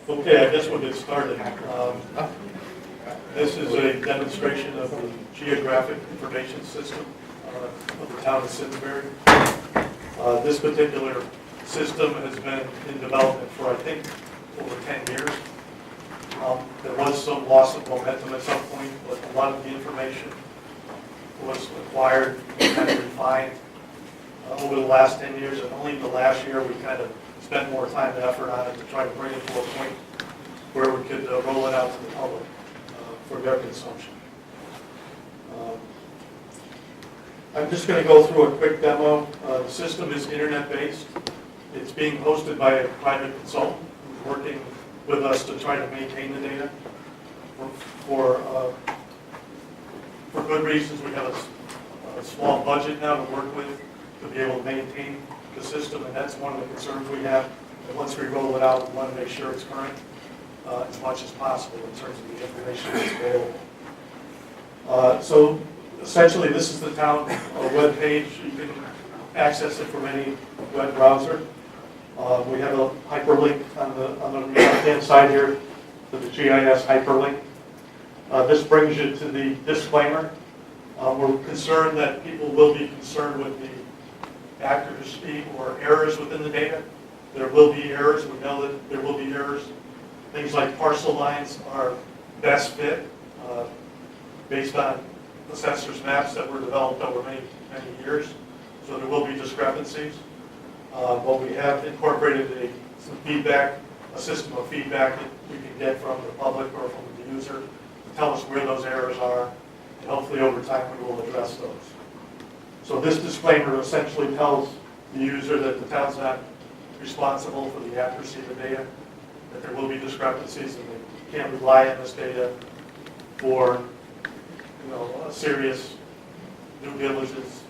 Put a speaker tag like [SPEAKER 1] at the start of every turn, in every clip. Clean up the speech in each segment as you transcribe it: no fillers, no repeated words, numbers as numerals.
[SPEAKER 1] Okay, I guess we'll get started. This is a demonstration of the Geographic information system of the town of Simsbury. This particular system has been in development for, I think, over 10 years. There was some loss of momentum at some point, but a lot of the information was acquired and kind of refined over the last 10 years, and only the last year we kind of spent more time and effort on it to try to bring it to a point where we could roll it out to the public for their consumption. I'm just going to go through a quick demo. The system is internet-based. It's being hosted by a private consultant who's working with us to try to maintain the data. For good reasons, we have a small budget now to work with to be able to maintain the system, and that's one of the concerns we have. And once we roll it out, we want to make sure it's current as much as possible in terms of the information that's available. So essentially, this is the town web page. You can access it from any web browser. We have a hyperlink on the left-hand side here to the GIS hyperlink. This brings you to the disclaimer. We're concerned that people will be concerned with the accuracy or errors within the data. There will be errors. We know that there will be errors. Things like parcel lines are best fit based on assessors' maps that were developed over many years. So there will be discrepancies. But we have incorporated some feedback, a system of feedback that we can get from the public or from the user to tell us where those errors are, and hopefully over time we will address those. So this disclaimer essentially tells the user that the town's not responsible for the accuracy of the data, that there will be discrepancies, and they can't rely on this data for serious due diligence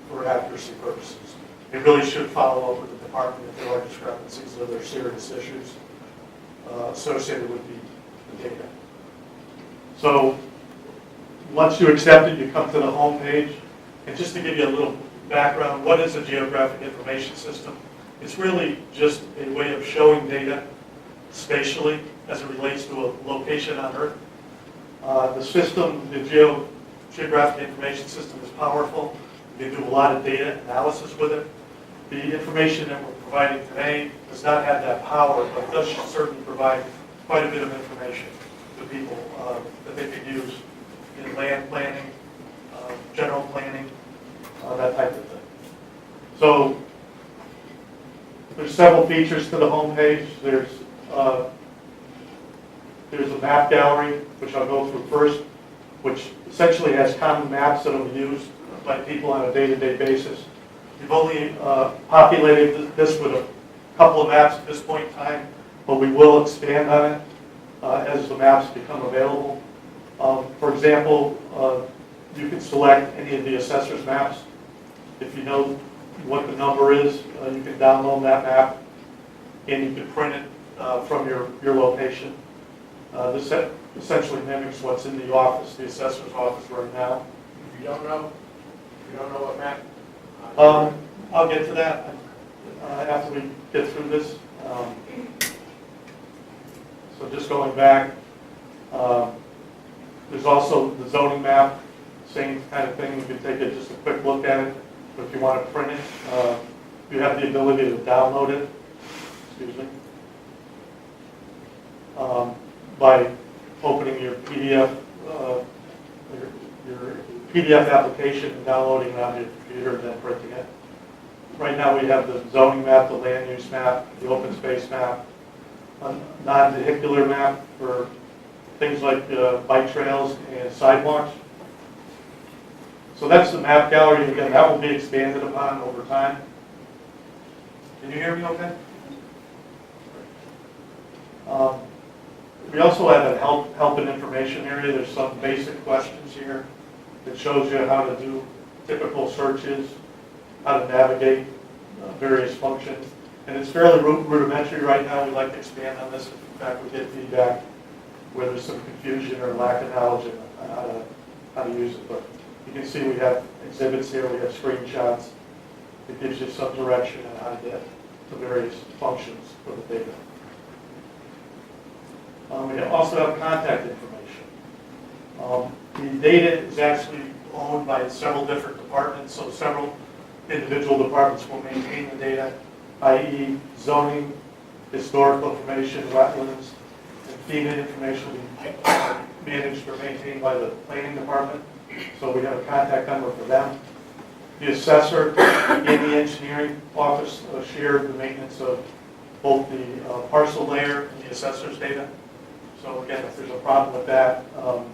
[SPEAKER 1] for accuracy purposes. They really should follow up with the department if there are discrepancies or there are serious issues associated with the data. So once you accept it, you come to the home page. And just to give you a little background, what is a geographic information system? It's really just a way of showing data spatially as it relates to a location on Earth. The system, the geographic information system, is powerful. You can do a lot of data analysis with it. The information that we're providing today does not have that power, but does certainly provide quite a bit of information to people that they can use in land planning, general planning, that type of thing. So there's several features to the home page. There's a map gallery, which I'll go through first, which essentially has common maps that will be used by people on a day-to-day basis. We've only populated this with a couple of maps at this point in time, but we will expand on it as the maps become available. For example, you can select any of the assessor's maps. If you know what the number is, you can download that map and you can print it from your location. This essentially mimics what's in the office, the assessor's office right now.
[SPEAKER 2] If you don't know what map?
[SPEAKER 1] I'll get to that after we get through this. So just going back, there's also the zoning map, same kind of thing. You can take just a quick look at it. But if you want to print it, you have the ability to download it. Excuse me. By opening your PDF, your PDF application and downloading it on your computer and then printing it. Right now we have the zoning map, the land use map, the open space map, a non-vehicular map for things like bike trails and sidewalks. So that's the map gallery. Again, that will be expanded upon over time. Can you hear me okay? We also have a help and information area. There's some basic questions here that shows you how to do typical searches, how to navigate various functions. And it's fairly rudimentary right now. We'd like to expand on this. In fact, we get feedback where there's some confusion or lack of knowledge on how to use it. But you can see we have exhibits here. We have screenshots. It gives you some direction on how to get the various functions for the data. We also have contact information. The data is actually owned by several different departments, so several individual departments will maintain the data, i.e. zoning, historical information, wetlands, and FEMA information will be managed or maintained by the planning department. So we have a contact number for them. The assessor and the engineering office share the maintenance of both the parcel layer and the assessor's data. So again, if there's a problem with that,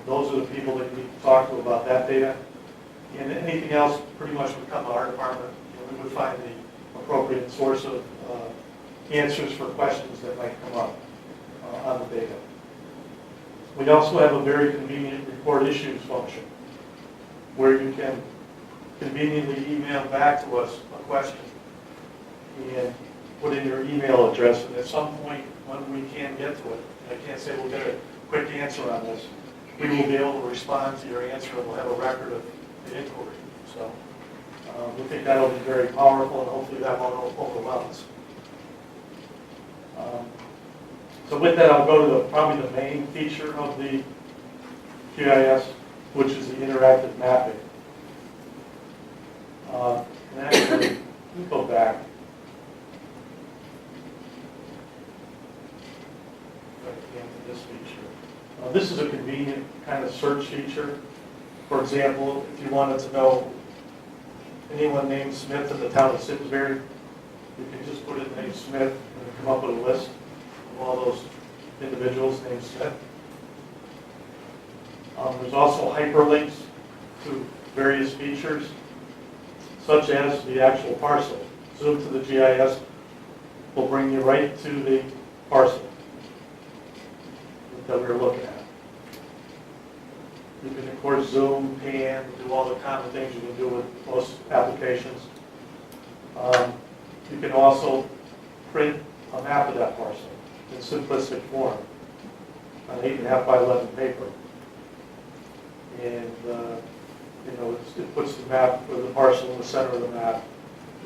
[SPEAKER 1] those are the people that you need to talk to about that data. And anything else pretty much would come to our department. We would find the appropriate source of answers for questions that might come up on the data. We also have a very convenient report issues function where you can conveniently email back to us a question and put in your email address, and at some point when we can get to it, I can't say we'll get a quick answer on this, we will be able to respond to your answer and we'll have a record of the inquiry. So we think that'll be very powerful and hopefully that won't overwhelm us. So with that, I'll go to probably the main feature of the GIS, which is the interactive mapping. And actually, let me go back. This feature. This is a convenient kind of search feature. For example, if you wanted to know anyone named Smith in the town of Simsbury, you can just put in the name Smith and come up with a list of all those individuals named Smith. There's also hyperlinks to various features, such as the actual parcel. Zoom to the GIS will bring you right to the parcel that we're looking at. You can, of course, zoom, pan, do all the common things you can do with most applications. You can also print a map of that parcel in simplistic form on 8.5 by 11 paper. And it puts the map or the parcel in the center of the map.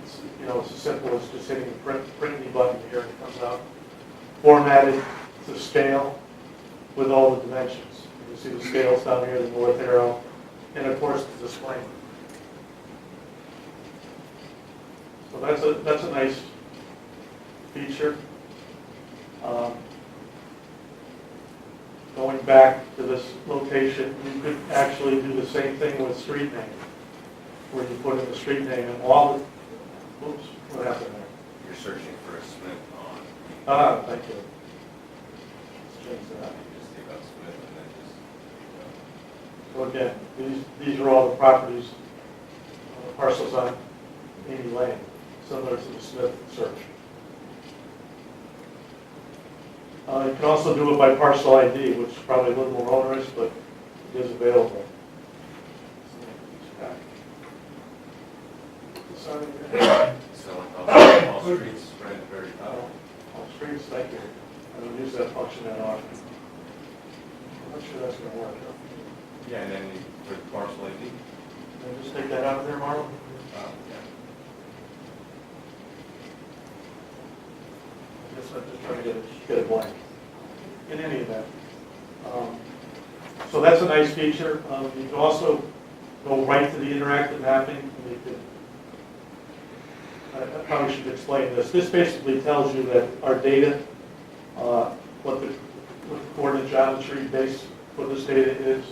[SPEAKER 1] It's it's as simple as just hitting the print me button here, and it comes out formatted to scale with all the dimensions. You can see the scales down here, the north arrow, and of course the disclaimer. So that's a nice feature. Going back to this location, you could actually do the same thing with street name, where you put in the street name and all the, oops, what happened there?
[SPEAKER 3] You're searching for a Smith on,
[SPEAKER 1] Thank you. Let's change that.
[SPEAKER 3] you just take out Smith and then just,
[SPEAKER 1] So again, these are all the properties, parcels on Amy Lane, similar to the Smith search. You can also do it by parcel ID, which is probably a little more onerous, but it is available. Sorry.
[SPEAKER 3] so all streets spread very well.
[SPEAKER 1] All streets, thank you. I don't use that function that often. I'm not sure that's going to work.
[SPEAKER 3] Yeah, and then you put parcel ID.
[SPEAKER 1] Can I just take that out of there, Marlon?
[SPEAKER 3] Yeah.
[SPEAKER 1] I guess I'm just trying to get it blank. In any event. So that's a nice feature. You can also go right to the interactive mapping. And you can, I probably should explain this. This basically tells you that our data, what the coordinate geometry base for this data is.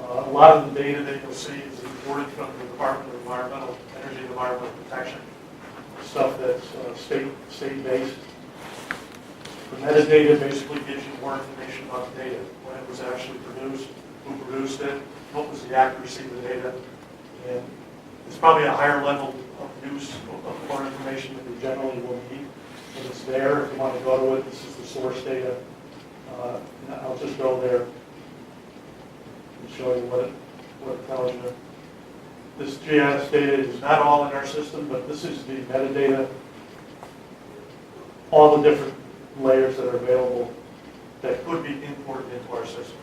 [SPEAKER 1] A lot of the data that you'll see is imported from the Department of Environmental, Energy and Environmental Protection. Stuff that's state-based. The metadata basically gives you more information about the data, when it was actually produced, who produced it, what was the accuracy of the data, and it's probably a higher level of use of more information than we generally will need. But it's there if you want to go to it. This is the source data. And I'll just go there and show you what it tells you. This GIS data is not all in our system, but this is the metadata, all the different layers that are available that could be imported into our system.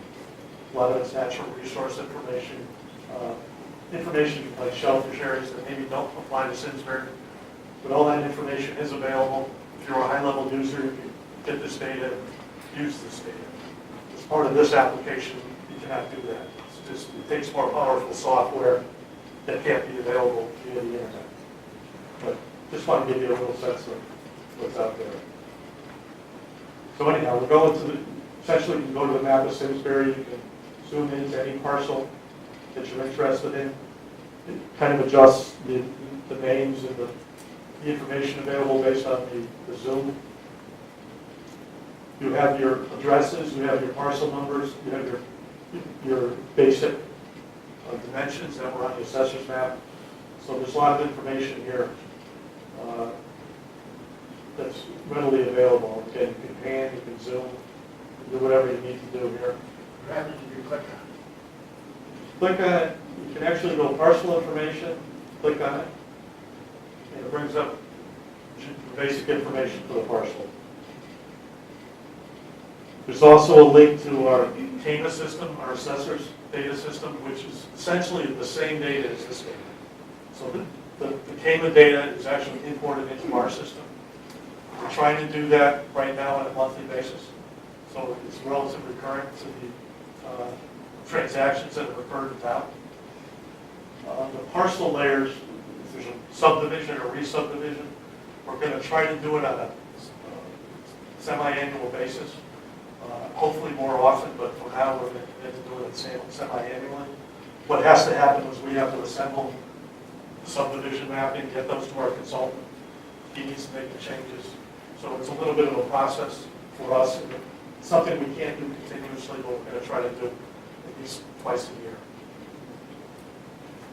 [SPEAKER 1] A lot of it's natural resource information, information like shellfish areas that maybe don't apply to Simsbury, But all that information is available. If you're a high-level user, you can get this data, use this data. As part of this application, you cannot do that. It's just, it takes more powerful software that can't be available via the internet. But just want to give you a little sense of what's out there. So anyhow, we're going to the, essentially you can go to the map of Simsbury, you can zoom into any parcel that you're interested in. It kind of adjusts the names and the information available based on the zoom. You have your addresses, you have your parcel numbers, you have your basic dimensions that were on the assessor's map. So there's a lot of information here that's readily available. Again, you can pan, you can zoom, you can do whatever you need to do here.
[SPEAKER 2] What happens if you click on it?
[SPEAKER 1] Click on it, you can actually go parcel information, click on it, and it brings up the basic information for the parcel. There's also a link to our CAMA system, our assessor's data system, which is essentially the same data as this data. So the CAMA data is actually imported into our system. We're trying to do that right now on a monthly basis. So it's relatively current to the transactions that have occurred in town. The parcel layers, if there's a subdivision or re-subdivision, we're going to try to do it on a semi-annual basis. Hopefully more often, but for now we're going to do it semi-annually. What has to happen is we have to assemble subdivision mapping, get those to our consultant. He needs to make the changes. So it's a little bit of a process for us. It's something we can't do continuously, but we're going to try to do at least twice a year.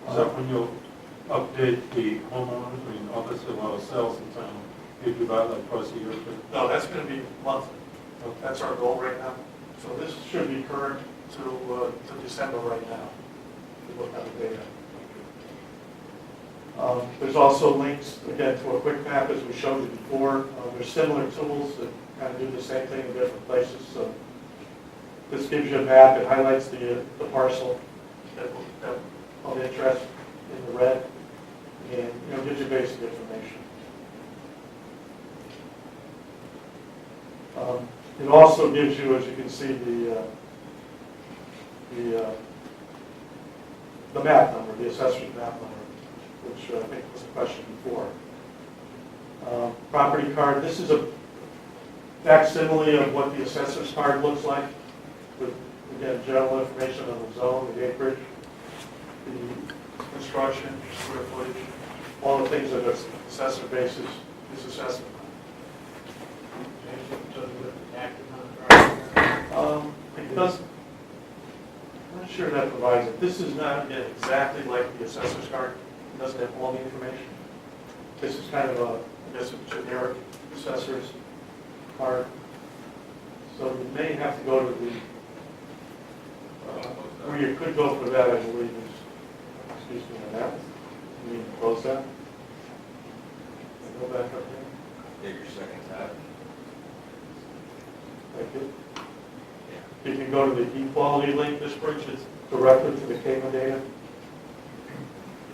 [SPEAKER 4] Is that when you'll update the homeowners? I mean, obviously a lot of sales in town. You do that like twice a year?
[SPEAKER 1] No, that's going to be monthly. That's our goal right now. So this should be current to December right now. We look at the data. There's also links, again, to a quick map as we showed you before. There's similar tools that kind of do the same thing in different places. So this gives you a map. It highlights the parcel that of interest in the red, and gives you basic information. It also gives you, as you can see, the map number, the assessor's map number, which I think was a question before. Property card. This is a facsimile of what the assessor's card looks like, with, again, general information on the zone, the acreage, the construction, square footage, all the things that an assessor bases his assessment on. It doesn't. I'm not sure that provides it. This is not, again, exactly like the assessor's card. It doesn't have all the information. This is kind of a, I guess, a generic assessor's card. So you may have to go to the, where you could go for that, I believe, is, excuse me, on that. You mean to close that? And go back up there.
[SPEAKER 3] Take your second tab.
[SPEAKER 1] Thank you. You can go to the equality link. This brings it directly to the CAMA data,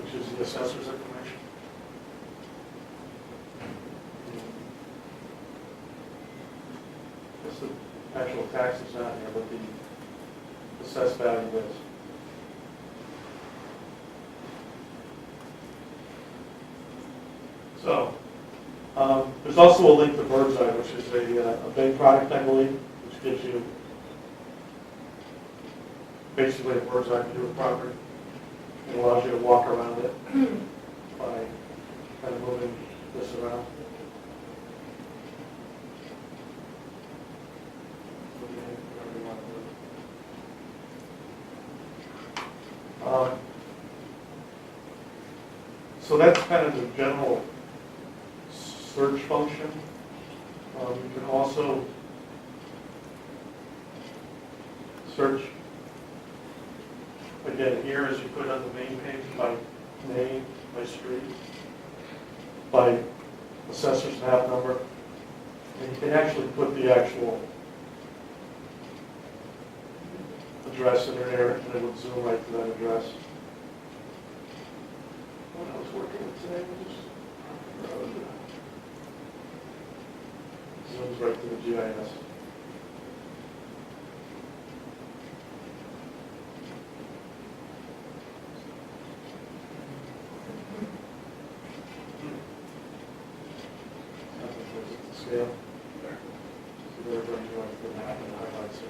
[SPEAKER 1] which is the assessor's information. That's the actual taxes not here, but the assessed value is. So, there's also a link to Birdseye, which is a big product, I believe, which gives you basically a bird's eye view of the property. It allows you to walk around it by kind of moving this around. So that's kind of the general search function. You can also search, again, here as you put on the main page, by name, by street, by assessor's map number. And you can actually put the actual address in there, and it would zoom right to that address. What I was working with today was Zooms right to the GIS. It's a scale. So they're going to run the map and highlights it.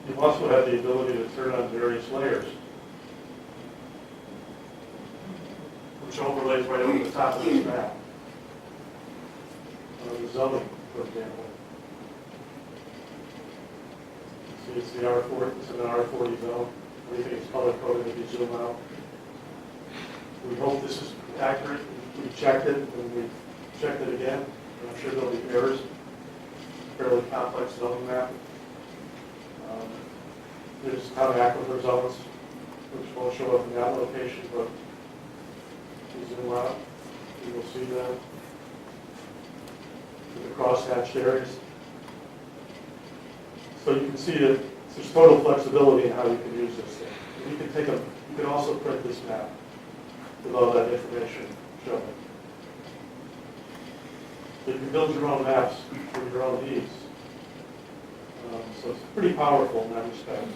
[SPEAKER 1] You also have the ability to turn on various layers, which overlays right over the top of this map. The zoning, for example. See, it's the R4, it's an R40 zone. Everything is color coded if you zoom out. We hope this is accurate. We checked it, and we checked it again. And I'm sure there'll be errors. Fairly complex zoning map. There's town aquifer zones, which won't show up in that location, but if you zoom out, you will see that. The crosshatched areas. So you can see that there's total flexibility in how you can use this thing. And you can also print this map with all that information shown. So you can build your own maps for your own needs. So it's pretty powerful in that respect.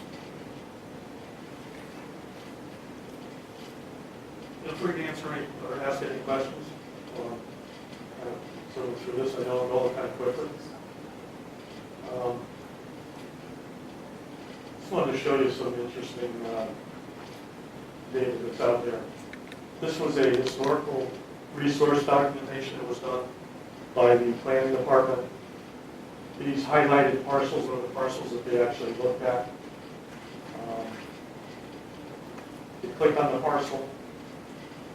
[SPEAKER 1] Feel free to answer any or ask any questions. So through this, I know I'm going kind of quickly. Just wanted to show you some interesting data that's out there. This was a historical resource documentation that was done by the planning department. These highlighted parcels are the parcels that they actually looked at. You click on the parcel,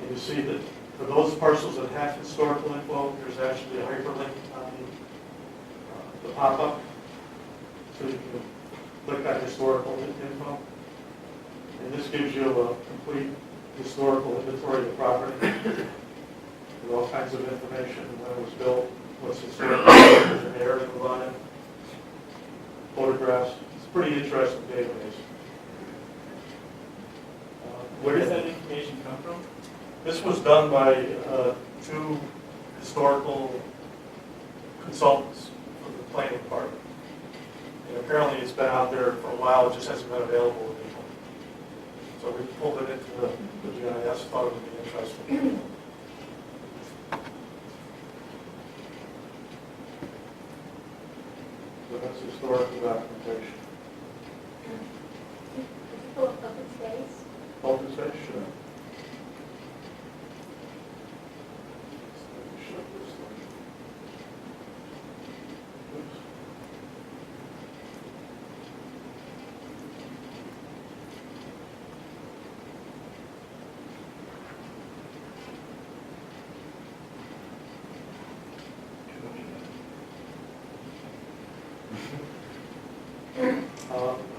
[SPEAKER 1] and you see that for those parcels that have historical info, there's actually a hyperlink on the pop-up. So you can click on historical info. And this gives you a complete historical inventory of the property with all kinds of information, when it was built, what's historical, there's an narrative on it, photographs. It's a pretty interesting database.
[SPEAKER 5] Where does that information come from?
[SPEAKER 1] This was done by two historical consultants from the planning department. And apparently it's been out there for a while, it just hasn't been available to people. So we pulled it into the GIS, thought it would be interesting. So that's historical documentation.
[SPEAKER 6] Open space?
[SPEAKER 1] Open space, sure. Shut this thing. Oops.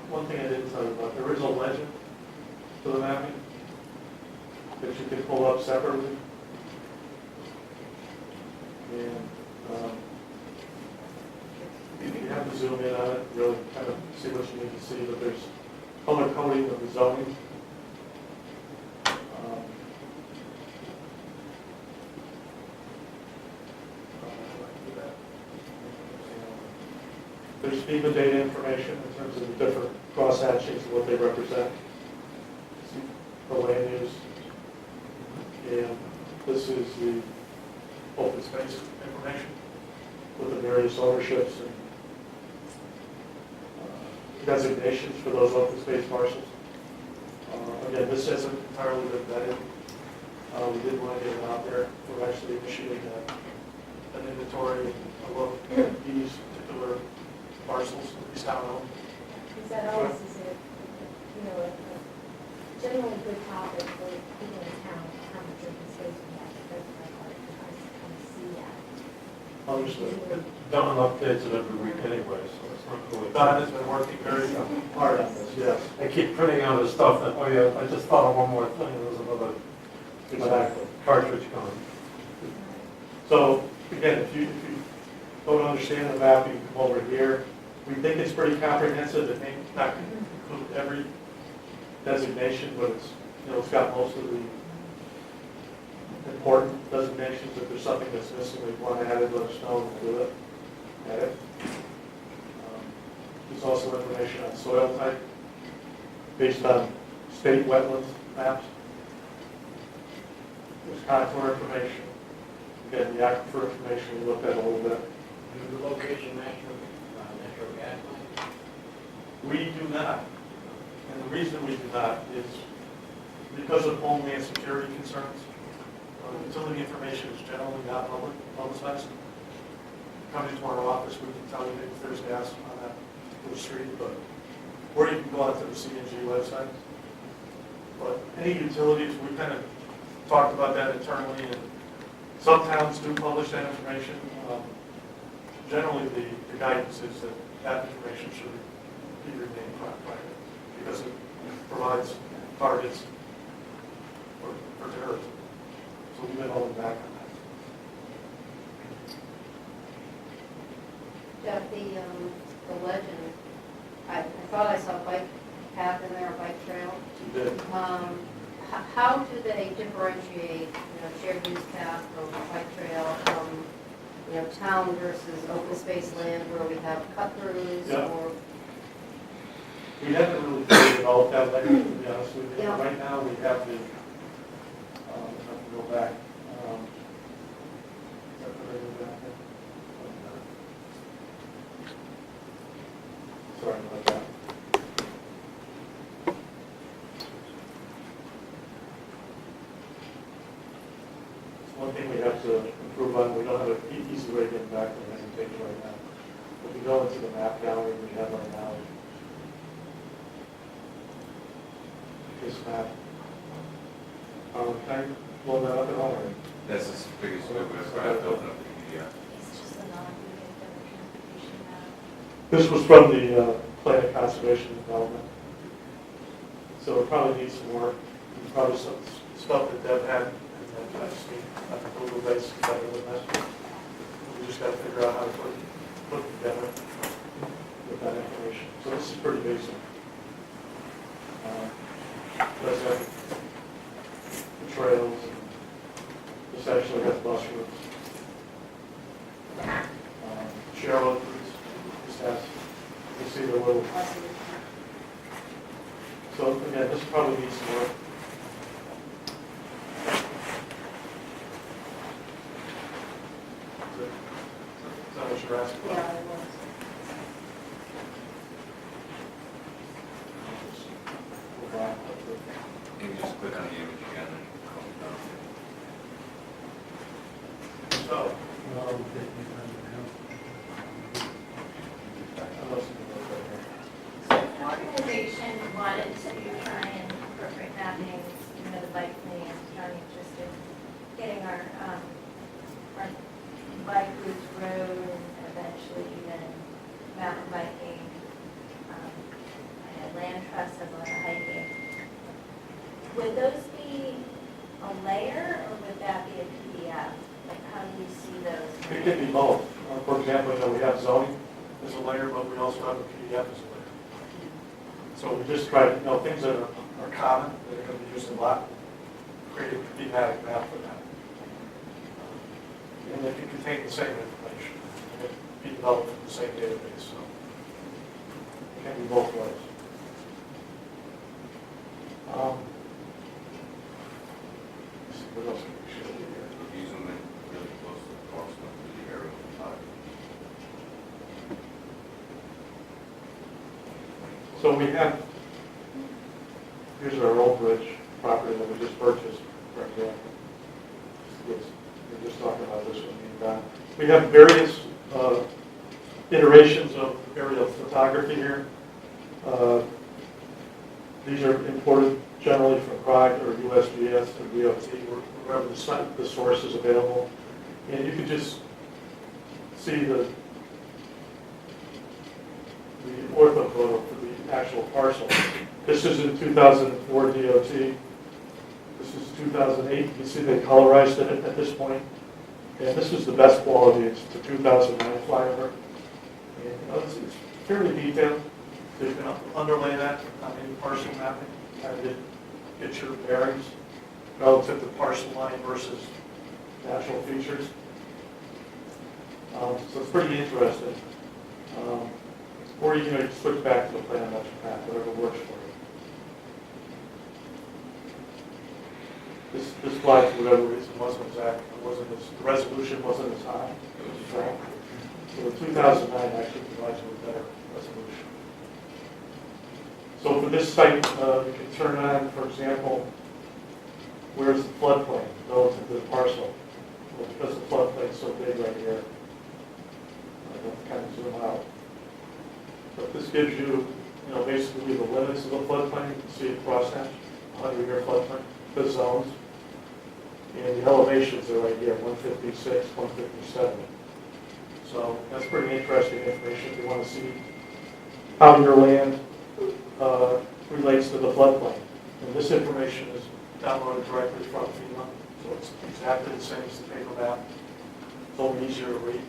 [SPEAKER 1] One thing I didn't tell you about, there is a legend to the mapping that you can pull up separately. And you have to zoom in on it, really kind of see what you need to see, but there's color coding of the zoning. There's FEMA data information in terms of the different cross-hatchings and what they represent, the land use. And this is the open space information with the various ownerships and designations for those open space parcels. Again, this hasn't entirely been vetted. We did want to get it out there. We're actually initiating an inventory and a look at these particular parcels, these town-owned.
[SPEAKER 6] Is that always, is it, a generally good topic for people in town, how much open space we have, that's my part, to kind of see that.
[SPEAKER 1] Understood.
[SPEAKER 4] Don updates it every week anyway, so it's not really.
[SPEAKER 1] Don has been working very hard on this, yes.
[SPEAKER 4] I keep printing out his stuff, and, oh yeah, I just thought of one more thing, there's another
[SPEAKER 1] Exactly.
[SPEAKER 4] cartridge coming.
[SPEAKER 1] So, again, if you don't understand the map, you can come over here. We think it's pretty comprehensive. It may not include every designation, but it's, it's got most of the important designations. If there's something that's missing, we want to add it, let us know, and we'll do it. Add it. There's also information on soil type based on state wetlands maps. There's contour information. Again, the aquifer information we looked at a little bit.
[SPEAKER 2] Do the location natural gas line?
[SPEAKER 1] We do not. And the reason we do not is because of homeland security concerns. Utility information is generally not publicized. Come into our office, we can tell you if there's gas on that particular street, but, or you can go out to the CNG website. But any utilities, we kind of talked about that internally, and some towns do publish that information. Generally, the guidance is that that information should be remained private because it provides targets for terrorism. So we've been holding back on that.
[SPEAKER 7] Jeff, the legend, I thought I saw bike path in there, a bike trail.
[SPEAKER 1] We did.
[SPEAKER 7] How do they differentiate, shared use path or bike trail from, town versus open space land where we have cut-throughs
[SPEAKER 1] Yeah.
[SPEAKER 7] or?
[SPEAKER 1] We haven't really fully developed that later, to be honest with you.
[SPEAKER 7] Yeah.
[SPEAKER 1] Right now, we have the, I have to go back. Is that the right one back there? Sorry about that. It's one thing we have to improve on. We don't have an easy way of getting back to the presentation right now. If we go into the map gallery we have right now, this map. Can I blow that up at all? Or?
[SPEAKER 3] That's the biggest way we've ever built up the PDF.
[SPEAKER 6] It's just a non-moving transportation map.
[SPEAKER 1] This was from the Planet Conservation Development. So it probably needs some work. Probably some stuff that Deb had, and then I just need a Google base better than that. We just got to figure out how to put it together with that information. So this is pretty basic. Does have the trails. This actually has bus routes. Share roads. This has, you see the little. So again, this probably needs some work. Is that what you're asking for?
[SPEAKER 7] Yeah, it was.
[SPEAKER 1] Go back.
[SPEAKER 3] You can just click on the image again and come down.
[SPEAKER 1] So,
[SPEAKER 6] So the organization wanted to try and incorporate mapping, the bike lane, county interested, getting our bike routes road and eventually even mountain biking. I had land trust as a lot of hiking. Would those be a layer or would that be a PDF? Like how do you see those?
[SPEAKER 1] it can be both. For example, we have zoning as a layer, but we also have a PDF as a layer. So we just try to, things that are common, that are going to be used a lot, create a thematic map for that. And it can contain the same information, and it can be developed from the same database, so it can be both ways. Let's see, what else can we show you here?
[SPEAKER 3] If you zoom in really close to the parcel, to the aerial photography.
[SPEAKER 1] So we have, here's our old bridge property that we just purchased, for example. We're just talking about this one being done. We have various iterations of aerial photography here. These are imported generally from PROG or USGS or DOT, wherever the source is available. And you can just see the ortho photo for the actual parcel. This is in 2004 DOT. This is 2008. You can see they colorized it at this point. And this is the best quality. It's the 2009 flyover. And it's fairly detailed. So you can underlay that on any parcel mapping. kind of get your bearings relative to parcel line versus natural features. So it's pretty interesting. Or you can switch back to the planimetric map, whatever works for you. This slide, for whatever reason, wasn't exact. The resolution wasn't as high. So the 2009 actually provides you with better resolution. So for this site, you can turn on, for example, where's the floodplain relative to the parcel? Well, because the floodplain is so big right here, I'm going to kind of zoom out. But this gives you, basically the limits of the floodplain. You can see it crosshatched, 100-year floodplain, the zones. And the elevations are right here, 156, 157. So that's pretty interesting information if you want to see how your land relates to the floodplain. And this information is downloaded directly from FEMA, so it's exactly the same as the paper map. It's only easier to read.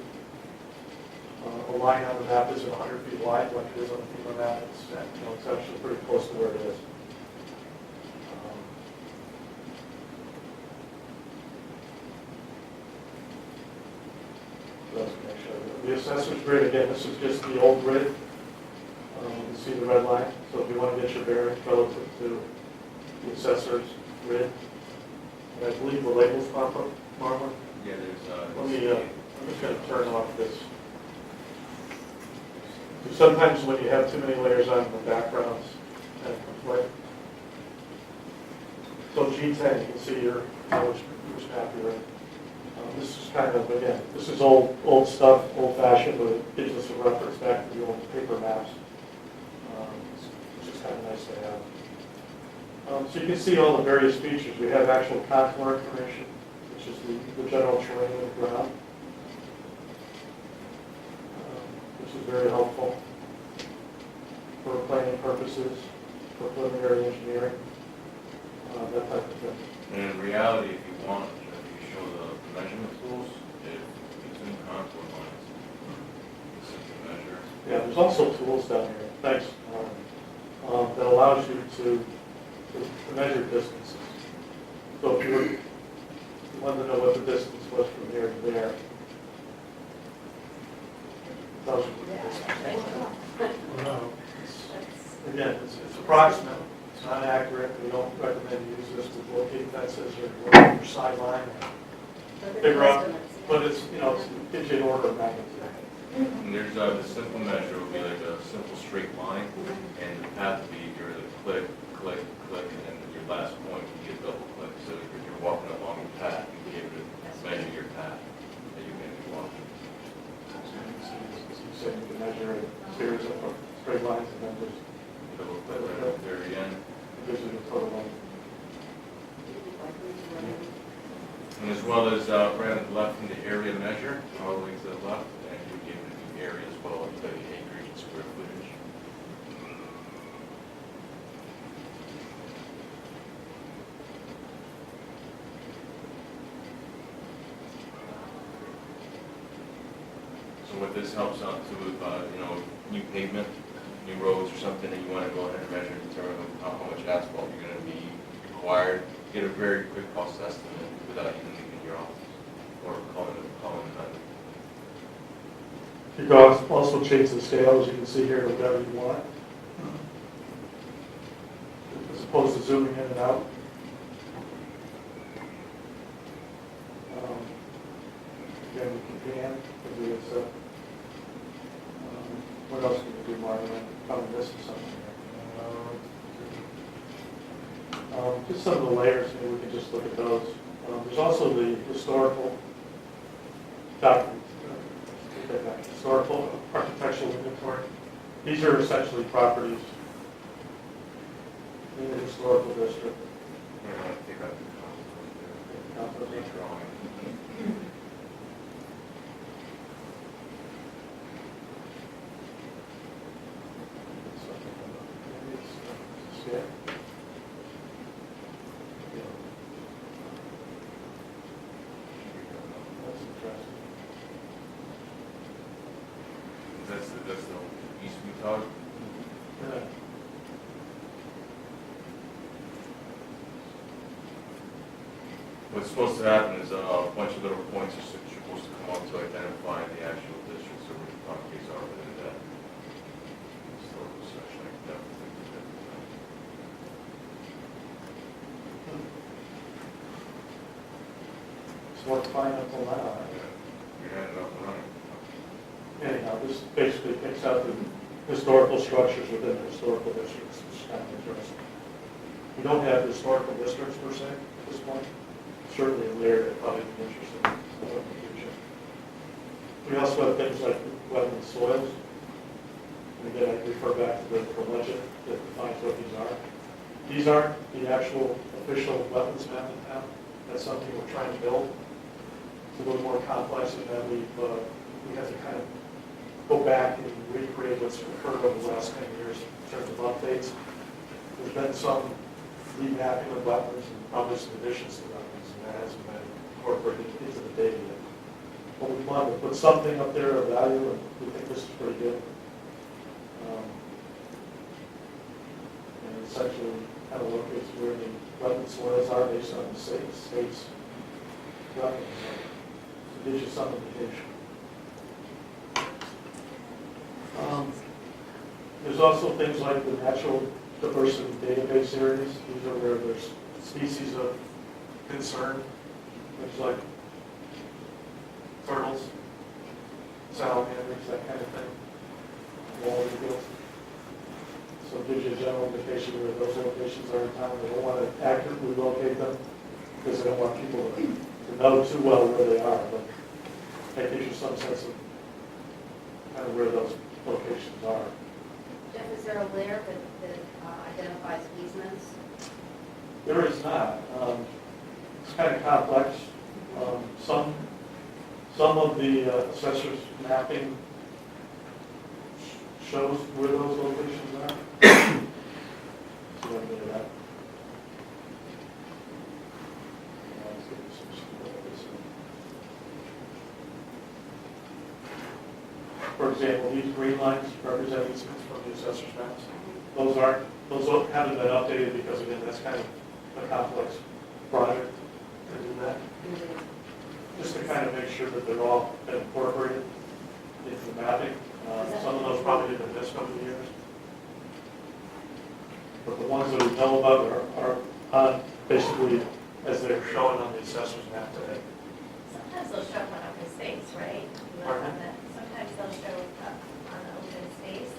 [SPEAKER 1] A line on the map isn't 100 feet wide like it is on the FEMA map. It's actually pretty close to where it is. The assessor's grid, again, this is just the old grid. You can see the red line. So if you want to get your bearings relative to the assessor's grid, and I believe the labels pop up, Marlon.
[SPEAKER 3] Yeah, there's,
[SPEAKER 1] I'm just going to turn off this. Sometimes when you have too many layers on the backgrounds, and conflict. So G10, you can see which map you're in. This is kind of, again, this is old stuff, old-fashioned, but it gives us a reference back to the old paper maps, which is kind of nice to have. So you can see all the various features. We have actual contour information, which is the general terrain of the ground, which is very helpful for planning purposes, for preliminary engineering, that type of thing.
[SPEAKER 3] and in reality, if you want, if you show the measurement tools, if between contour lines, it's a measure.
[SPEAKER 1] Yeah, there's also tools down here, thanks, that allows you to measure distances. So if you wanted to know what the distance was from here to there, it tells you what the distance was. Again, it's approximate, it's not accurate. We don't recommend you use this to locate fences or locate your sideline or figure out, but it's, it gives you an order of magnitude.
[SPEAKER 3] And there's the simple measure would be like a simple straight line, and the path would be you're to click, click, click, and then your last point would be a double click. So if you're walking along the path, you'd be able to measure your path that you're going to be walking.
[SPEAKER 1] So you can measure a series of straight lines and then just
[SPEAKER 3] Double click right at the very end.
[SPEAKER 1] gives you the total length.
[SPEAKER 3] And as well as right on the left from the area measure, all the way to the left, and you give it the area as well, the acreage and square footage. So what this helps out to with, new pavement, new roads or something that you want to go ahead and measure and determine how much asphalt you're going to be required, get a very quick cost estimate without even leaving your office or calling them.
[SPEAKER 1] You can also change the scale, as you can see here, to whatever you want, as opposed to zooming in and out. Again, we can, because it's what else can we do, Martin? Probably missing something here. Just some of the layers, maybe we can just look at those. There's also the historical document, historical architectural inventory. These are essentially properties in the historical district.
[SPEAKER 3] We're going to take out the drawing.
[SPEAKER 1] Yeah. That's interesting.
[SPEAKER 3] That's the east we talked.
[SPEAKER 1] Yeah.
[SPEAKER 3] What's supposed to happen is a bunch of little points are supposed to come up to identify the actual district, so where the properties are within that historical section. I can definitely do that.
[SPEAKER 1] So what's fine until now?
[SPEAKER 3] We had it up and running.
[SPEAKER 1] Anyhow, this basically picks out the historical structures within the historical districts, which is kind of interesting. We don't have historical districts per se at this point. Certainly in there, it'd probably be interesting in the future. We also have things like wetland soils. And again, I refer back to the legend that defines what these are. These aren't the actual official wetlands map in town. That's something we're trying to build. It's a little more complex in that we have to kind of go back and recreate what's occurred over the last 10 years in terms of updates. There's been some remapping of wetlands and probably some additions to wetlands, and that hasn't been incorporated into the data yet. But we wanted to put something up there of value, and we think this is pretty good. And essentially, kind of look at where the wetland soils are based on the state's wetlands. So it gives you some indication. There's also things like the natural diversity database areas. These are where there's species of concern, things like turtles, salamanders, that kind of thing, wallaby gills. So it gives you a general indication where those locations are in town. They don't want to accurately locate them because they don't want people to know too well where they are, but that gives you some sense of kind of where those locations are.
[SPEAKER 7] Jeff, is there a layer that identifies easements?
[SPEAKER 1] There is not. It's kind of complex. Some of the assessors mapping shows where those locations are. So let me do that. Let's give you some specifics. For example, these green lines represent easements from the assessor's maps. Those haven't been updated because, again, that's kind of a complex project to do that. Just to kind of make sure that they're all been incorporated into the mapping. Some of those probably have been missed over the years. But the ones that we know about are on basically as they're showing on the assessor's map today.
[SPEAKER 6] Sometimes they'll show up on open space, right?
[SPEAKER 1] Pardon?
[SPEAKER 6] Sometimes they'll show up on the open space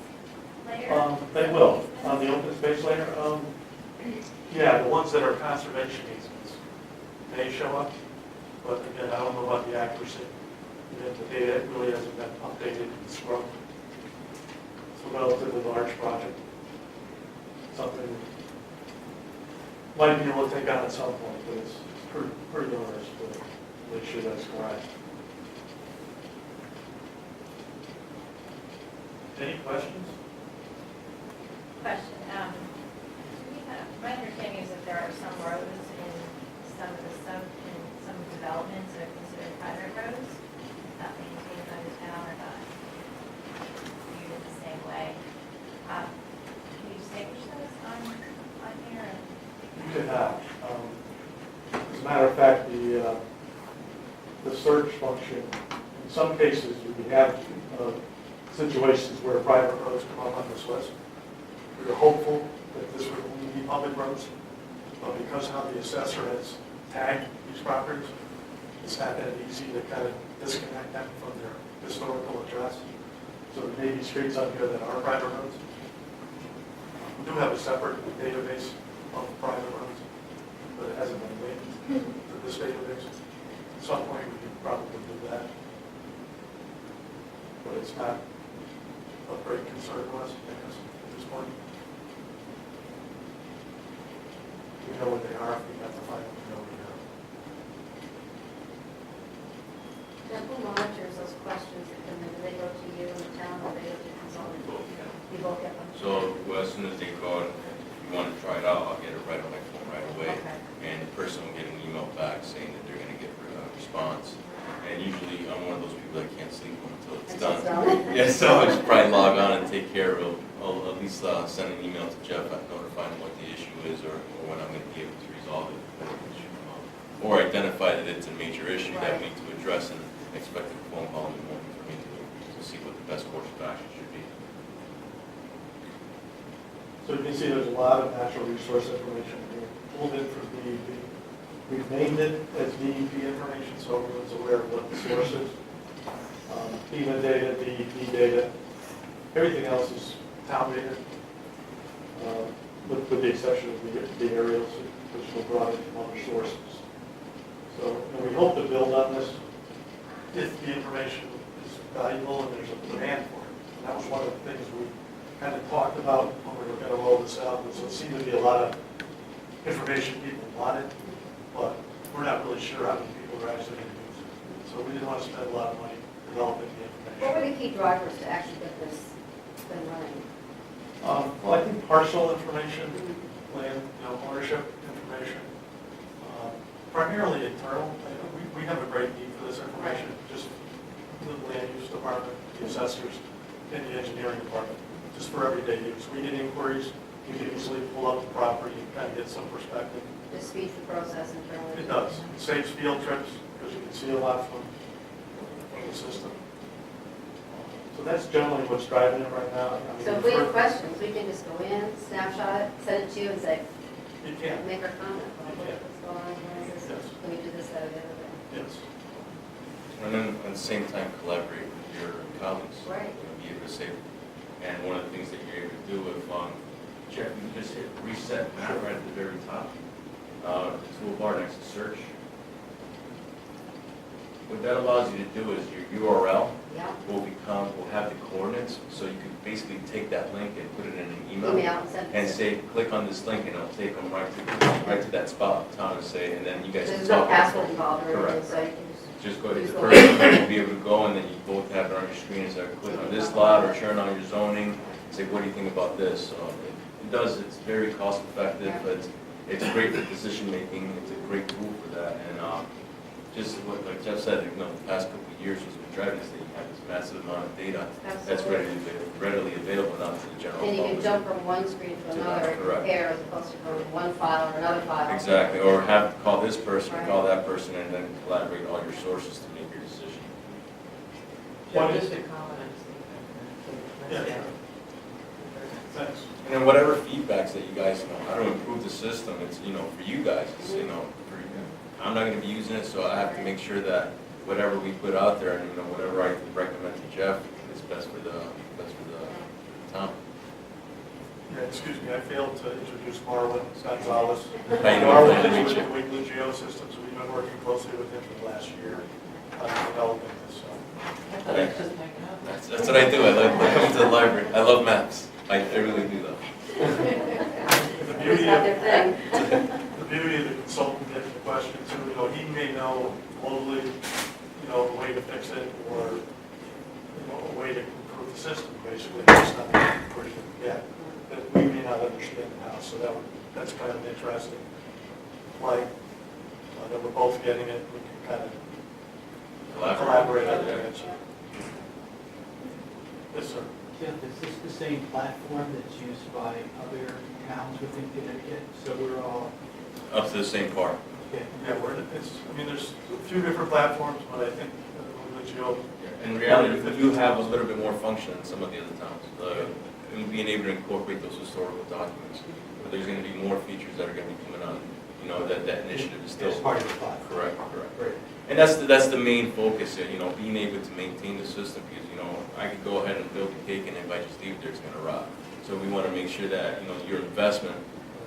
[SPEAKER 6] layer.
[SPEAKER 1] They will, on the open space layer. Yeah, the ones that are conservation easements may show up, but again, I don't know about the accuracy. And the data really hasn't been updated and scrubbed. It's a relatively large project. Something might be able to take on at some point, but it's pretty onerous to make sure that's correct. Any questions?
[SPEAKER 6] Question, my understanding is that there are some roads in some developments that are considered private roads, not maintained by the town or not viewed in the same way. Can you distinguish those on here?
[SPEAKER 1] You cannot. As a matter of fact, the search function, in some cases, we have situations where private roads come up on this list. We were hopeful that this would only be public roads, but because how the assessor has tagged these properties, it's not that easy to kind of disconnect them from their historical address. So there may be streets on here that are private roads. We do have a separate database of private roads, but it hasn't been linked to this database. At some point, we could probably do that. But it's not of great concern to us, I guess, at this point. We know what they are, if we have to find them, we know what they are.
[SPEAKER 7] Jeff, who monitors those questions that come in? Do they go to you in the town or they go to consultant? You both get them?
[SPEAKER 3] So well, as soon as they go, if you want to try it out, I'll get it right on my phone right away.
[SPEAKER 7] Okay.
[SPEAKER 3] And the person will get an email back saying that they're going to get a response. And usually I'm one of those people that can't sleep until it's done. Yeah, so I just probably log on and take care of it. I'll at least send an email to Jeff, notifying him what the issue is or when I'm going to be able to resolve it. or identify that it's a major issue that
[SPEAKER 7] Right.
[SPEAKER 3] we need to address and expect a phone call in the morning for me to see what the best course of action should be.
[SPEAKER 1] So you can see there's a lot of natural resource information being pulled in from DEP. We've named it as DEP information, so everyone's aware of what the source is. FEMA data, DEP data, everything else is town data, with the exception of the aerials, which were brought in from other sources. So, and we hope to build on this if the information is valuable and there's a demand for it. And that was one of the things we kind of talked about when we were going to roll this out, was there seemed to be a lot of information people wanted, but we're not really sure how many people are actually going to use it. So we didn't want to spend a lot of money developing the information.
[SPEAKER 7] What were the key drivers to actually get this been running?
[SPEAKER 1] Well, I think parcel information, land, ownership information, primarily internal. We have a great need for this information, just the land use department, the assessors, and the engineering department, just for everyday use. We get inquiries, we can easily pull up the property and kind of get some perspective.
[SPEAKER 7] This speeds the process internally?
[SPEAKER 1] It does. It saves field trips, because you can see a lot from the system. So that's generally what's driving it right now. I mean,
[SPEAKER 7] So if we have questions, we can just go in, snapshot it, send it to you and say,
[SPEAKER 1] You can,
[SPEAKER 7] make our comment, like, what's going on, why is this,
[SPEAKER 1] Yes.
[SPEAKER 7] can we do this, that, or the other thing?
[SPEAKER 1] yes.
[SPEAKER 3] And then at the same time, collaborate with your colleagues.
[SPEAKER 7] Right.
[SPEAKER 3] Be able to say, and one of the things that you're able to do if, Jeff, you can just hit reset map right at the very top, toolbar next to search. What that allows you to do is your URL
[SPEAKER 7] Yeah,
[SPEAKER 3] will have the coordinates, so you can basically take that link and put it in an email.
[SPEAKER 7] email and send it.
[SPEAKER 3] And say, click on this link and it'll take them right to that spot, Tom, and say, and then you guys can
[SPEAKER 7] There's no
[SPEAKER 3] talk.
[SPEAKER 7] password involved or anything,
[SPEAKER 3] Correct.
[SPEAKER 7] so you can
[SPEAKER 3] Just go to
[SPEAKER 7] use
[SPEAKER 3] the
[SPEAKER 7] the
[SPEAKER 3] person,
[SPEAKER 7] link.
[SPEAKER 3] you'll be able to go, and then you both have it on your screen, and say, click on this lot, or turn on your zoning, say, what do you think about this? So it's very cost effective, but it's great for decision making, it's a great tool for that, and just what, like Jeff said, the past couple of years was been driving this thing, you have this massive amount of data that's readily available now to the general
[SPEAKER 7] And you
[SPEAKER 3] public.
[SPEAKER 7] can jump from one screen to
[SPEAKER 3] To
[SPEAKER 7] another,
[SPEAKER 3] that,
[SPEAKER 7] and
[SPEAKER 3] correct.
[SPEAKER 7] compare as opposed to from one file or another file.
[SPEAKER 3] Exactly, or have, call this person,
[SPEAKER 7] Right.
[SPEAKER 3] call that person, and then collaborate all your sources to make your decision.
[SPEAKER 2] Jeff, just a comment on
[SPEAKER 1] Yeah,
[SPEAKER 2] something.
[SPEAKER 1] Thanks.
[SPEAKER 3] And then whatever feedbacks that you guys, how to improve the system, it's, for you guys, it's, I'm not gonna be using it, so I have to make sure that whatever we put out there, and, whatever I recommend to Jeff is best for the town.
[SPEAKER 1] Yeah, excuse me, I failed to introduce Marlon Gonzalez.
[SPEAKER 3] How you doing?
[SPEAKER 1] Marlon
[SPEAKER 3] Nice to meet
[SPEAKER 1] is
[SPEAKER 3] you.
[SPEAKER 1] with Wiggly Geosystems. We've been working closely with him for the last year on developing this.
[SPEAKER 2] I thought it was just hanging out.
[SPEAKER 3] That's what I do, I love coming to the library, I love maps, I really do though.
[SPEAKER 1] The
[SPEAKER 7] It's
[SPEAKER 1] beauty
[SPEAKER 7] not
[SPEAKER 1] of,
[SPEAKER 7] their thing.
[SPEAKER 1] the beauty of the consultant getting the question too, he may know locally, a way to fix it, or, a way to improve the system, basically, based on the information we get, that we may not understand now, so that's kind of interesting. Like, that we're both getting it, we can kind of collaborate on the answer. Yes, sir.
[SPEAKER 5] Jeff, is this the same platform that's used by other towns within Connecticut? So we're all,
[SPEAKER 3] Up to the same par.
[SPEAKER 5] okay.
[SPEAKER 1] Yeah, there's a few different platforms, but I think Wiggly Geo.
[SPEAKER 3] In reality, we do have a little bit more function than some of the other towns, and being able to incorporate those historical documents. But there's gonna be more features that are gonna be coming on, that initiative is still.
[SPEAKER 5] As part of the platform.
[SPEAKER 3] Correct.
[SPEAKER 5] Great.
[SPEAKER 3] And that's the main focus, being able to maintain the system, because, I could go ahead and build a cake, and if I just leave it there, it's gonna rot. So we wanna make sure that, your investment,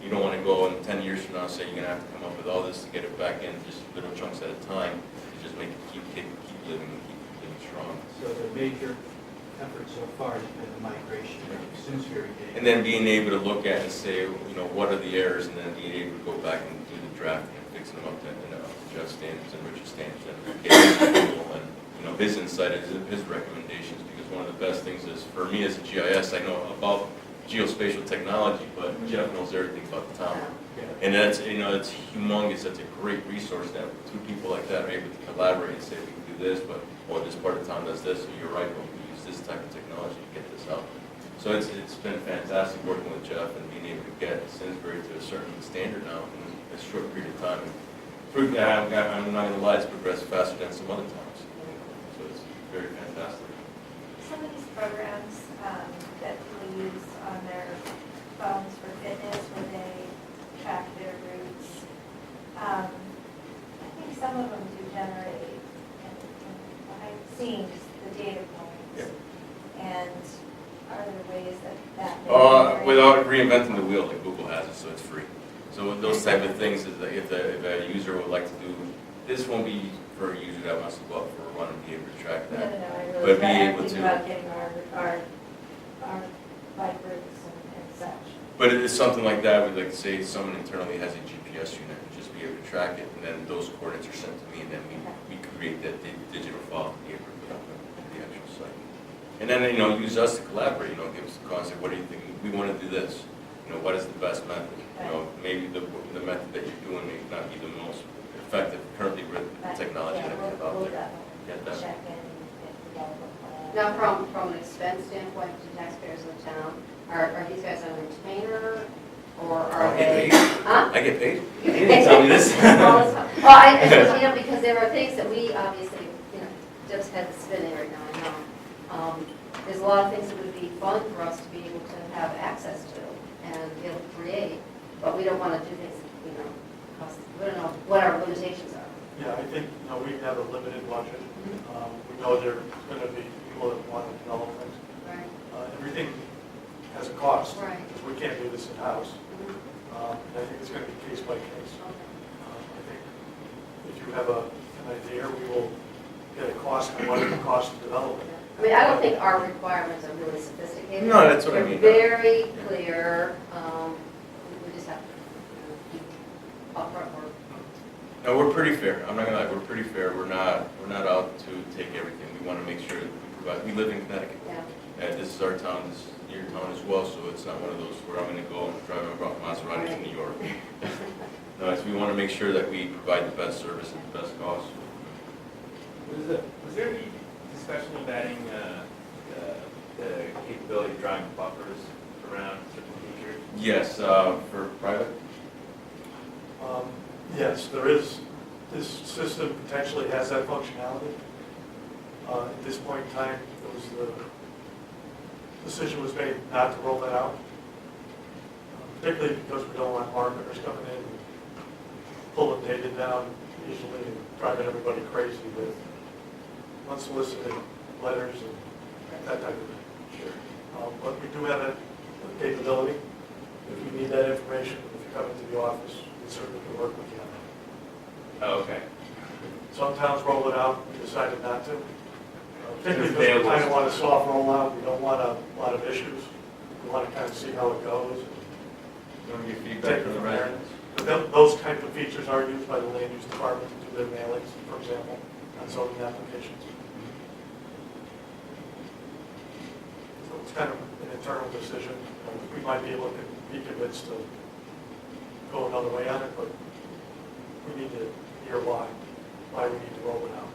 [SPEAKER 3] you don't wanna go in 10 years from now and say you're gonna have to come up with all this to get it back in, just little chunks at a time, to just make it keep living strong.
[SPEAKER 5] So the major effort so far has been the migration of Simsbury data.
[SPEAKER 3] And then being able to look at and say, what are the errors, and then being able to go back and do the drafting and fixing them up to, Jeff standards and Richard standards, and get people, and, his insight is his recommendations, because one of the best things is, for me as a GIS, I know about geospatial technology, but Jeff knows everything about the town.
[SPEAKER 5] Yeah.
[SPEAKER 3] And that's, it's humongous, that's a great resource that two people like that are able to collaborate and say, we can do this, but, this part of town does this, so you're right, but we use this type of technology to get this out. So it's been fantastic working with Jeff and being able to get Simsbury to a certain standard now in a short period of time. I'm not gonna lie, it's progressed faster than some other towns. So it's very fantastic.
[SPEAKER 6] Some of these programs that people use on their phones for fitness, where they track their routes, I think some of them do generate, behind the scenes, the data points. And are there ways that may be
[SPEAKER 3] Without reinventing the wheel, like Google has it, so it's free. So with those type of things, is that if a user would like to do, this won't be for a user that wants to go out for a run and be able to track
[SPEAKER 6] No,
[SPEAKER 3] that.
[SPEAKER 6] I
[SPEAKER 3] But
[SPEAKER 6] really,
[SPEAKER 3] be
[SPEAKER 6] I'm
[SPEAKER 3] able
[SPEAKER 6] thinking
[SPEAKER 3] to.
[SPEAKER 6] about getting our bike routes and such.
[SPEAKER 3] But it's something like that, we'd like to say someone internally has a GPS unit, just be able to track it, and then those coordinates are sent to me, and then we create that digital file to be able to put up the actual site. And then, use us to collaborate, give us a call and say, what do you think, we want to do this, what is the best method? Maybe the method that you're doing may not be the most effective currently with the technology that we have out
[SPEAKER 6] We'll
[SPEAKER 3] there. Get that.
[SPEAKER 6] check in and develop a plan.
[SPEAKER 7] Now, from an expense standpoint to taxpayers in the town, are these guys on a retainer, or are
[SPEAKER 3] I get
[SPEAKER 7] they?
[SPEAKER 3] paid.
[SPEAKER 7] Huh?
[SPEAKER 3] I get paid.
[SPEAKER 7] You
[SPEAKER 3] You didn't tell me this.
[SPEAKER 7] Well, I suppose, because there are things that we obviously, Deb's head is spinning right now, I know. There's a lot of things that would be fun for us to be able to have access to and be able to create, but we don't want to do things, cost, we don't know what our limitations are.
[SPEAKER 1] Yeah, I think, we have a limited budget. We know there's going to be people that want to develop things.
[SPEAKER 7] Right.
[SPEAKER 1] Everything has a cost.
[SPEAKER 7] Right.
[SPEAKER 1] Because we can't do this in-house.
[SPEAKER 7] Mhm.
[SPEAKER 1] And I think it's going to be case by case.
[SPEAKER 7] Okay.
[SPEAKER 1] I think if you have an idea, we will get a cost on what it will cost to develop it.
[SPEAKER 7] I mean, I don't think our requirements are really sophisticated.
[SPEAKER 3] No, that's what I mean.
[SPEAKER 7] They're very clear. We just have to keep upfront or.
[SPEAKER 3] No, we're pretty fair. I'm not gonna lie, we're pretty fair. We're not out to take everything. We want to make sure that we provide, we live in Connecticut.
[SPEAKER 7] Yeah.
[SPEAKER 3] And this is our town, this is your town as well, so it's not one of those where I'm gonna go and drive my Maserati to New York. No, it's, we want to make sure that we provide the best service at the best cost.
[SPEAKER 8] Was there any discussion of adding the capability of drawing buffers around certain features?
[SPEAKER 3] Yes, for private?
[SPEAKER 1] Yes, there is. This system potentially has that functionality. At this point in time, the decision was made not to roll that out, particularly because we don't want marketers coming in and pulling data down easily and driving everybody crazy with unsolicited letters and that type of thing. Sure. But we do have that capability. If you need that information, if you come into the office, we certainly can work with you on that.
[SPEAKER 8] Oh, okay.
[SPEAKER 1] Some towns roll it out, we decided not to. Particularly
[SPEAKER 8] It's
[SPEAKER 1] because we
[SPEAKER 8] available.
[SPEAKER 1] kind of want a soft rollout, we don't want a lot of issues. We want to kind of see how it goes.
[SPEAKER 3] You want to get
[SPEAKER 1] Take
[SPEAKER 3] feedback
[SPEAKER 1] it
[SPEAKER 3] from the
[SPEAKER 1] from there.
[SPEAKER 3] residents?
[SPEAKER 1] But those type of features are used by the land use department to do their mailings, for example, on zoning applications. So it's kind of an internal decision. We might be able to be convinced to go another way on it, but we need to hear why we need to roll it out.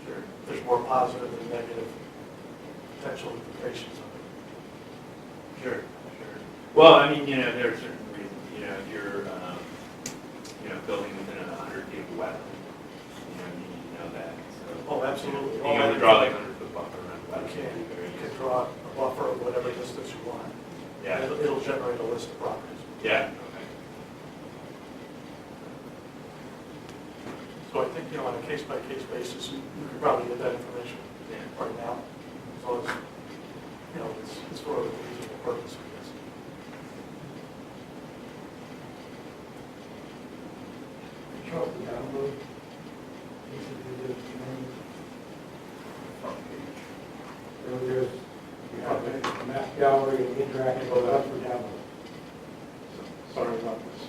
[SPEAKER 1] Sure. There's more positive than negative potential implications of it.
[SPEAKER 8] Sure. Well, I mean, there are certain reasons, if you're, building within 100 feet of a wetland, you need to know that. So,
[SPEAKER 1] Oh, absolutely.
[SPEAKER 8] being able to draw like 100-foot buffer around the wetland
[SPEAKER 1] You
[SPEAKER 8] would be very
[SPEAKER 1] can
[SPEAKER 8] useful.
[SPEAKER 1] draw a buffer of whatever distance you want.
[SPEAKER 8] Yeah.
[SPEAKER 1] It'll generate a list of properties.
[SPEAKER 8] Yeah. Okay.
[SPEAKER 1] So I think, on a case-by-case basis, you could probably get that information
[SPEAKER 8] Yeah.
[SPEAKER 1] right now, as long as, it's for a reasonable purpose, I guess.
[SPEAKER 5] Charles, the download. There's a map gallery and interactive, go up or down.
[SPEAKER 1] Sorry about this.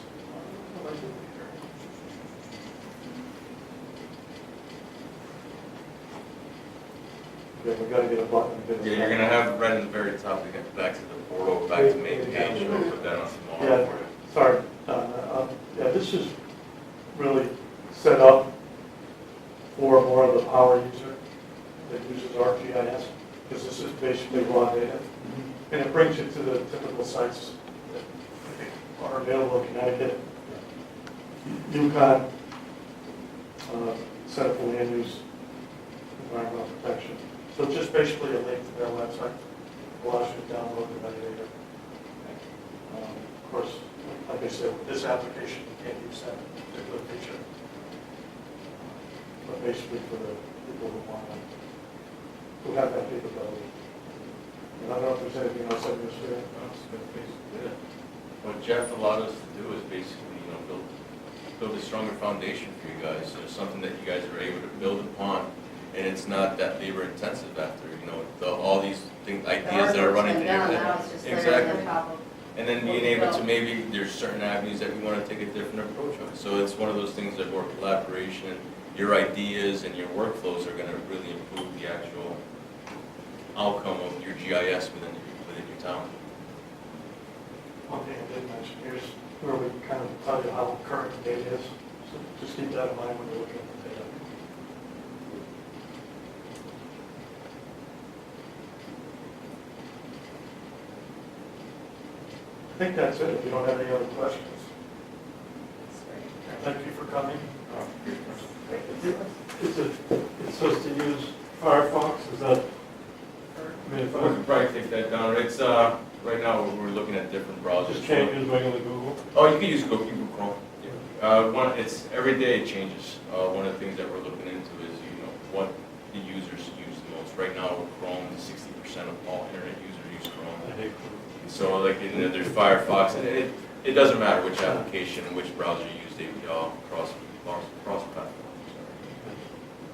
[SPEAKER 1] Yeah, we gotta get a button.
[SPEAKER 3] Yeah, you're gonna have right at the very top, to get back to the portal, back to main page, we'll put that on tomorrow
[SPEAKER 1] Yeah,
[SPEAKER 3] for you.
[SPEAKER 1] sorry. Yeah, this is really set up for more of the power user that uses ArcGIS, because this is basically raw data. And it brings you to the typical sites that I think are available in Connecticut. Yukon, Center for Land Use, Environmental Protection. So it's just basically a link to their website, allows you to download the metadata. Of course, like I said, with this application, you can't use that particular feature. But basically for the people who want to, who have that capability. And I don't know if there's anything else I missed there.
[SPEAKER 3] What Jeff allowed us to do is basically, build a stronger foundation for you guys. There's something that you guys are able to build upon, and it's not that labor intensive after, all these ideas that are running through your
[SPEAKER 7] Now
[SPEAKER 3] head.
[SPEAKER 7] it's just layering on top of.
[SPEAKER 3] And then being able to maybe, there's certain avenues that we want to take a different approach on. So it's one of those things that more collaboration, your ideas and your workflows are going to really improve the actual outcome of your GIS within your town.
[SPEAKER 1] One thing I did mention, here's where we kind of tell you how current the data is. So just keep that in mind when you're looking at the data. I think that's it, if you don't have any other questions. Thank you for coming.
[SPEAKER 4] It's supposed to use Firefox, is that, I mean, if
[SPEAKER 3] We could probably take that down. It's, right now, we're looking at different
[SPEAKER 4] I
[SPEAKER 3] browsers.
[SPEAKER 4] just can't use regular Google?
[SPEAKER 3] Oh, you can use Google Chrome. It's, every day it changes. One of the things that we're looking into is, what the users use the most. Right now, with Chrome, 60% of all internet users use Chrome.
[SPEAKER 4] I hate Google.
[SPEAKER 3] So there's Firefox, and it doesn't matter which application, which browser you use, they all cross platform.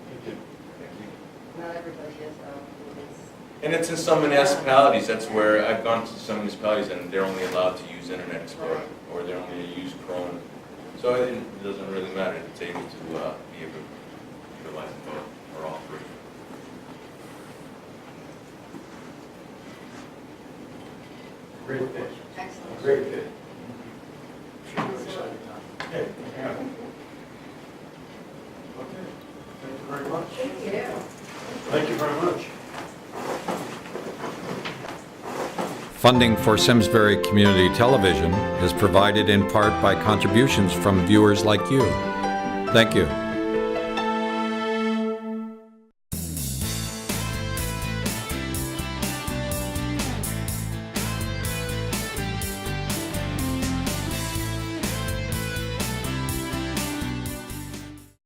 [SPEAKER 4] Thank you.
[SPEAKER 7] Not everybody is,
[SPEAKER 3] And it's in some municipalities, that's where I've gone to some municipalities and they're only allowed to use Internet Explorer, or they're only to use Chrome. So it doesn't really matter, it's able to be able to utilize both or all three.
[SPEAKER 4] Great pitch.
[SPEAKER 7] excellent.
[SPEAKER 4] Great pitch.
[SPEAKER 1] Should be an exciting time. Okay. Okay, thank you very much.
[SPEAKER 7] Thank you.
[SPEAKER 4] Thank you very much.
[SPEAKER 9] Funding for Simsbury Community Television is provided in part by contributions from viewers like you. Thank you.